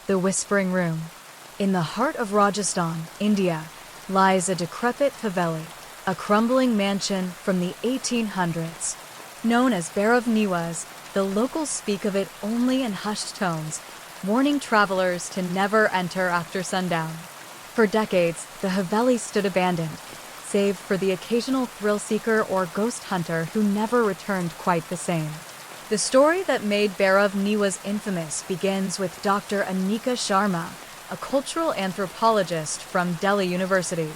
The Whispering Room. In the heart of Rajasthan, India, lies a decrepit haveli, a crumbling mansion from the 1800s. Known as Bhairav Niwas, the locals speak of it only in hushed tones, warning travelers to never enter after sundown. For decades, the haveli stood abandoned, save for the occasional thrill seeker or ghost hunter who never returned quite the same. The story that made Bhairav Niwas infamous begins with Dr. Anika Sharma, a cultural anthropologist from Delhi University.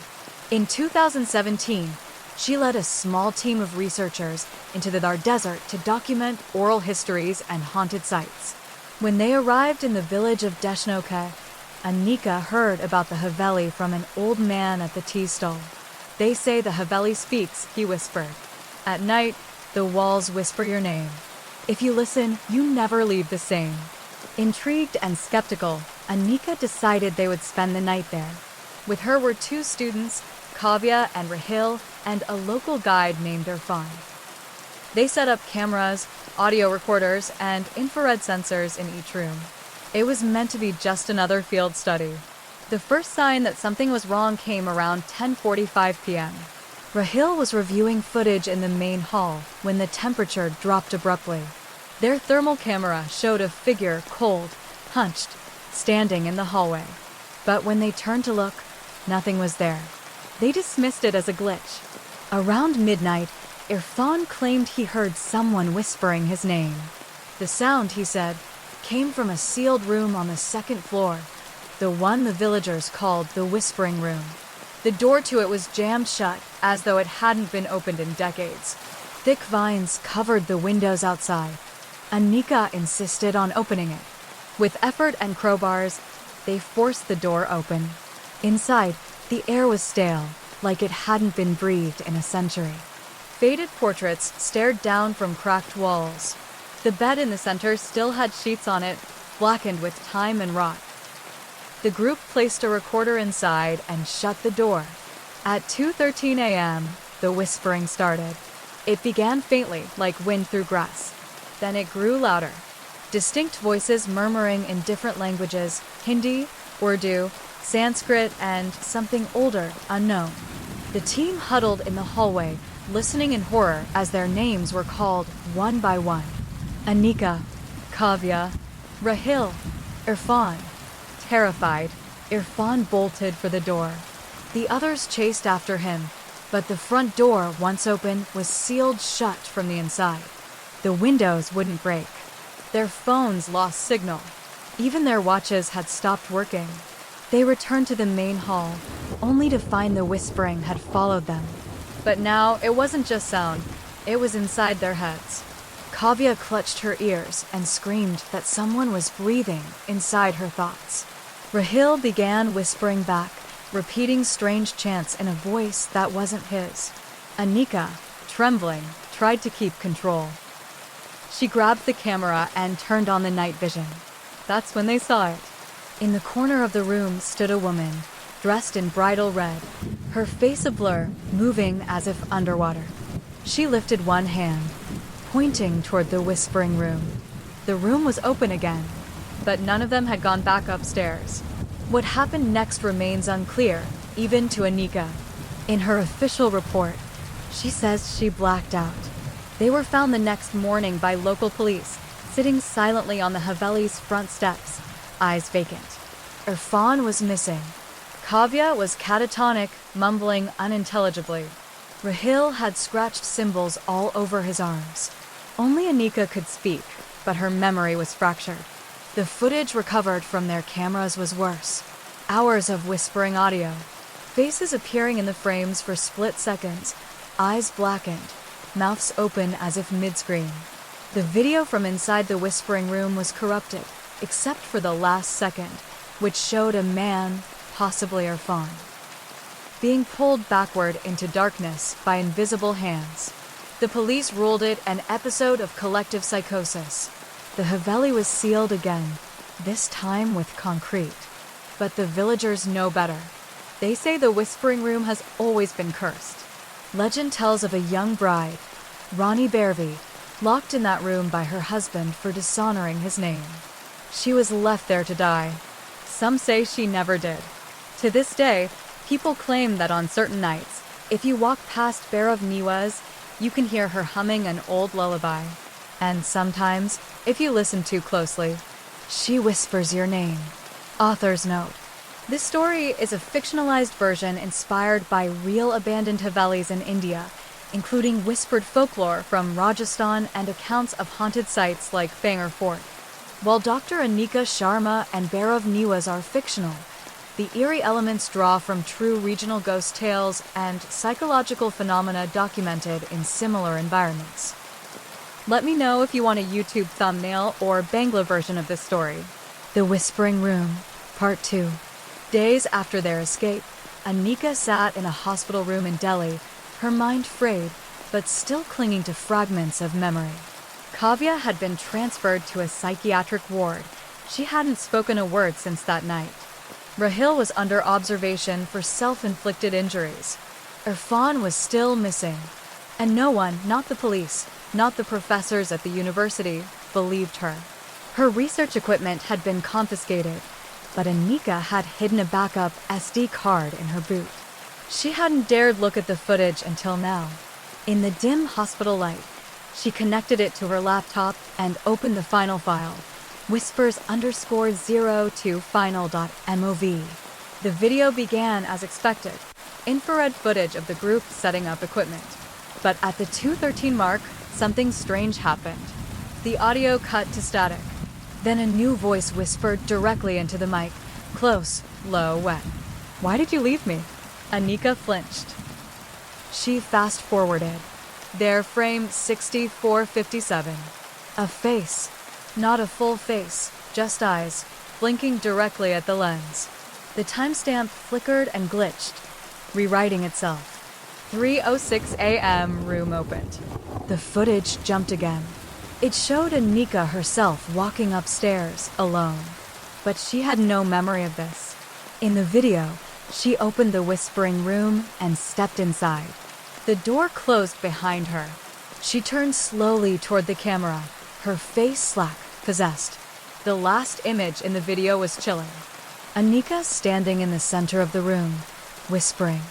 In 2017, she led a small team of researchers into the Thar Desert to document oral histories and haunted sites. When they arrived in the village of Deshnoka, Anika heard about the haveli from an old man at the tea stall. "They say the haveli speaks," he whispered. "At night, the walls whisper your name. If you listen, you never leave the same." Intrigued and skeptical, Anika decided they would spend the night there. With her were two students, Kavya and Rahil, and a local guide named Irfan. They set up cameras, audio recorders, and infrared sensors in each room. It was meant to be just another field study. The first sign that something was wrong came around 10:45 p.m. Rahil was reviewing footage in the main hall when the temperature dropped abruptly. Their thermal camera showed a figure, cold, hunched, standing in the hallway. But when they turned to look, nothing was there. They dismissed it as a glitch. Around midnight, Irfan claimed he heard someone whispering his name. The sound, he said, came from a sealed room on the second floor, the one the villagers called the Whispering Room. The door to it was jammed shut, as though it hadn't been opened in decades. Thick vines covered the windows outside. Anika insisted on opening it. With effort and crowbars, they forced the door open. Inside, the air was stale, like it hadn't been breathed in a century. Faded portraits stared down from cracked walls. The bed in the center still had sheets on it, blackened with time and rot. The group placed a recorder inside and shut the door. At 2:13 a.m., the whispering started. It began faintly, like wind through grass. Then it grew louder. Distinct voices murmuring in different languages: Hindi, Urdu, Sanskrit, and something older, unknown. The team huddled in the hallway, listening in horror as their names were called one by one. Anika, Kavya, Rahil, Irfan. Terrified, Irfan bolted for the door. The others chased after him, but the front door, once open, was sealed shut from the inside. The windows wouldn't break. Their phones lost signal. Even their watches had stopped working. They returned to the main hall, only to find the whispering had followed them. But now it wasn't just sound, it was inside their heads. Kavya clutched her ears and screamed that someone was breathing inside her thoughts. Rahil began whispering back, repeating strange chants in a voice that wasn't his. Anika, trembling, tried to keep control. She grabbed the camera and turned on the night vision. That's when they saw it. In the corner of the room stood a woman, dressed in bridal red, her face a blur, moving as if underwater. She lifted one hand, pointing toward the Whispering Room. The room was open again, but none of them had gone back upstairs. What happened next remains unclear, even to Anika. In her official report, she says she blacked out. They were found the next morning by local police, sitting silently on the haveli's front steps, eyes vacant. Irfan was missing. Kavya was catatonic, mumbling unintelligibly. Rahil had scratched symbols all over his arms. Only Anika could speak, but her memory was fractured. The footage recovered from their cameras was worse. Hours of whispering audio. Faces appearing in the frames for split seconds, eyes blackened, mouths open as if mid-scream. The video from inside the Whispering Room was corrupted, except for the last second, which showed a man, possibly Irfan, being pulled backward into darkness by invisible hands. The police ruled it an episode of collective psychosis. The haveli was sealed again, this time with concrete. But the villagers know better. They say the Whispering Room has always been cursed. Legend tells of a young bride, Rani Bervi, locked in that room by her husband for dishonoring his name. She was left there to die. Some say she never did. To this day, people claim that on certain nights, if you walk past Bear of Niwas, you can hear her humming an old lullaby. And sometimes, if you listen too closely, she whispers your name. Author's note. This story is a fictionalized version inspired by real abandoned Havelis in India, including whispered folklore from Rajasthan and accounts of haunted sites like Bangor Fort. While Dr. Anika Sharma and Bear of Niwas are fictional, the eerie elements draw from true regional ghost tales and psychological phenomena documented in similar environments. Let me know if you want a YouTube thumbnail or Bangla version of this story. The Whispering Room, Part 2. Days after their escape, Anika sat in a hospital room in Delhi, her mind frayed, but still clinging to fragments of memory. Kavya had been transferred to a psychiatric ward. She hadn't spoken a word since that night. Rahil was under observation for self-inflicted injuries. Irfan was still missing. And no one, not the police, not the professors at the university, believed her. Her research equipment had been confiscated, but Anika had hidden a backup SD card in her boot. She hadn't dared look at the footage until now. In the dim hospital light, she connected it to her laptop and opened the final file, whispers_0 to final.mov. The video began as expected, infrared footage of the group setting up equipment. But at the 2:13 mark, something strange happened. The audio cut to static. Then a new voice whispered directly into the mic, close, low, wet. "Why did you leave me?" Anika flinched. She fast-forwarded. There, frame 6457. A face. Not a full face, just eyes, blinking directly at the lens. The timestamp flickered and glitched, rewriting itself. 3:06 a.m. room opened. The footage jumped again. It showed Anika herself walking upstairs, alone. But she had no memory of this. In the video, she opened the whispering room and stepped inside. The door closed behind her. She turned slowly toward the camera, her face slack, possessed. The last image in the video was chilling. Anika standing in the center of the room, whispering.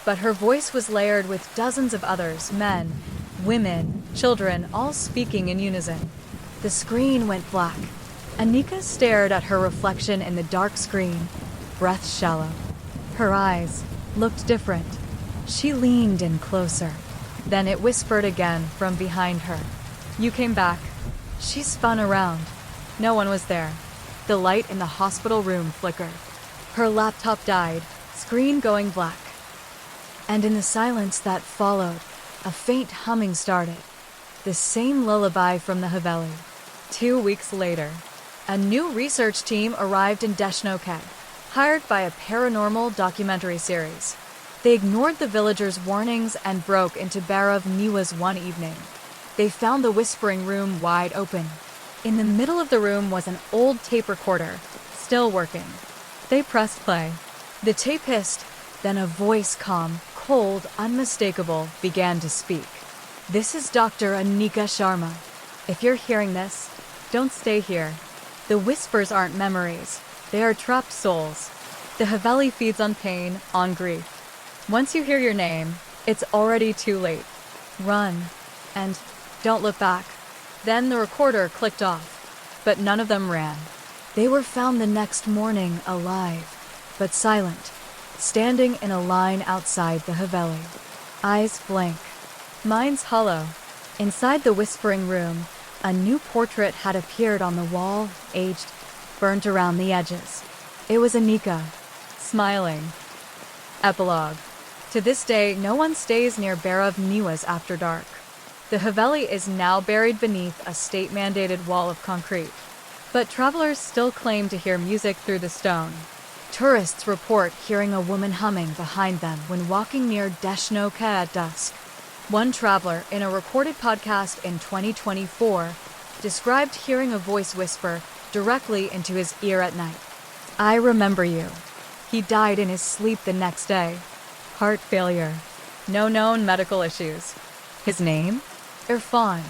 But her voice was layered with dozens of others, men, women, children, all speaking in unison. The screen went black. Anika stared at her reflection in the dark screen, breath shallow. Her eyes looked different. She leaned in closer. Then it whispered again from behind her. "You came back." She spun around. No one was there. The light in the hospital room flickered. Her laptop died, screen going black. And in the silence that followed, a faint humming started. The same lullaby from the Haveli. 2 weeks later, a new research team arrived in Deshnokhet, hired by a paranormal documentary series. They ignored the villagers' warnings and broke into Bhairav Niwas one evening. They found the whispering room wide open. In the middle of the room was an old tape recorder, still working. They pressed play. The tape hissed, then a voice, calm, cold, unmistakable, began to speak. "This is Dr. Anika Sharma. If you're hearing this, don't stay here. The whispers aren't memories. They are trapped souls. The Haveli feeds on pain, on grief. Once you hear your name, it's already too late. Run, and don't look back." Then the recorder clicked off, but none of them ran. They were found the next morning alive, but silent, standing in a line outside the Haveli. Eyes blank, minds hollow. Inside the whispering room, a new portrait had appeared on the wall, aged, burnt around the edges. It was Anika, smiling. Epilogue. To this day, no one stays near Bhairav Niwas after dark. The Haveli is now buried beneath a state-mandated wall of concrete. But travelers still claim to hear music through the stone. Tourists report hearing a woman humming behind them when walking near Deshnokhet at dusk. One traveler, in a recorded podcast in 2024, described hearing a voice whisper directly into his ear at night. "I remember you." He died in his sleep the next day. Heart failure. No known medical issues. His name? Irfan.